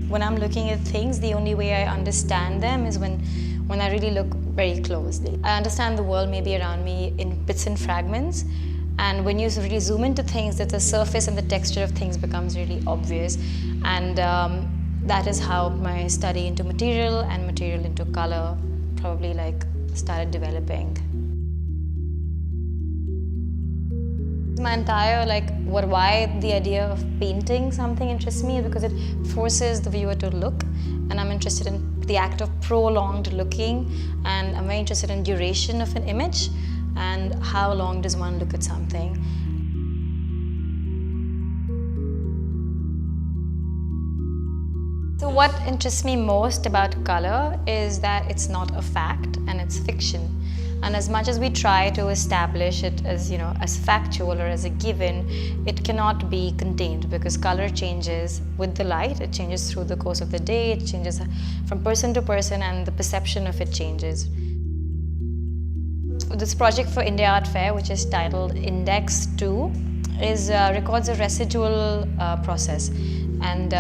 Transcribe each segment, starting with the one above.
When I'm looking at things, the only way I understand them is when I really look very closely. I understand the world maybe around me in bits and fragments, and when you really zoom into things, that the surface and the texture of things becomes really obvious, and that is how my study into material and material into color probably started developing. My entire why the idea of painting something interests me is because it forces the viewer to look, and I'm interested in the act of prolonged looking, and I'm very interested in duration of an image and how long does one look at something. So what interests me most about color is that it's not a fact and it's fiction. And as much as we try to establish it as, as factual or as a given, it cannot be contained because color changes with the light. It changes through the course of the day. It changes from person to person, and the perception of it changes. This project for India Art Fair, which is titled Index 2, records a residual process, and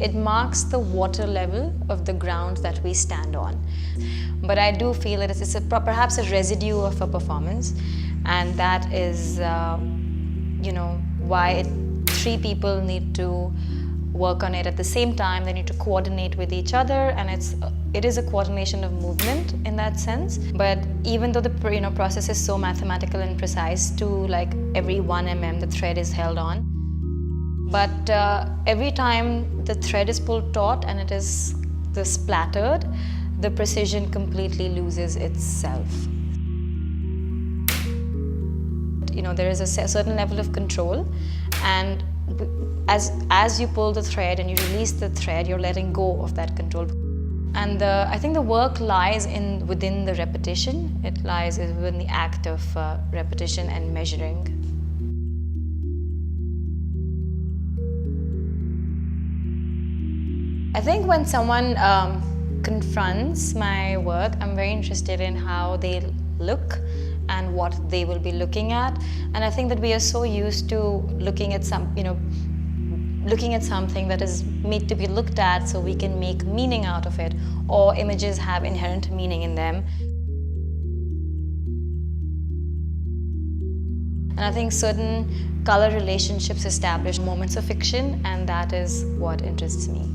it marks the water level of the ground that we stand on. But I do feel that it's perhaps a residue of a performance, and that is, why three people need to work on it at the same time. They need to coordinate with each other, and it is a coordination of movement in that sense. But even though the process is so mathematical and precise, to every 1 mm the thread is held on. But every time the thread is pulled taut and it is splattered, the precision completely loses itself. There is a certain level of control, and as you pull the thread and you release the thread, you're letting go of that control. And I think the work lies within the repetition. It lies within the act of repetition and measuring. I think when someone confronts my work, I'm very interested in how they look and what they will be looking at. And I think that we are so used to looking at something that is made to be looked at so we can make meaning out of it, or images have inherent meaning in them. And I think certain color relationships establish moments of fiction, and that is what interests me.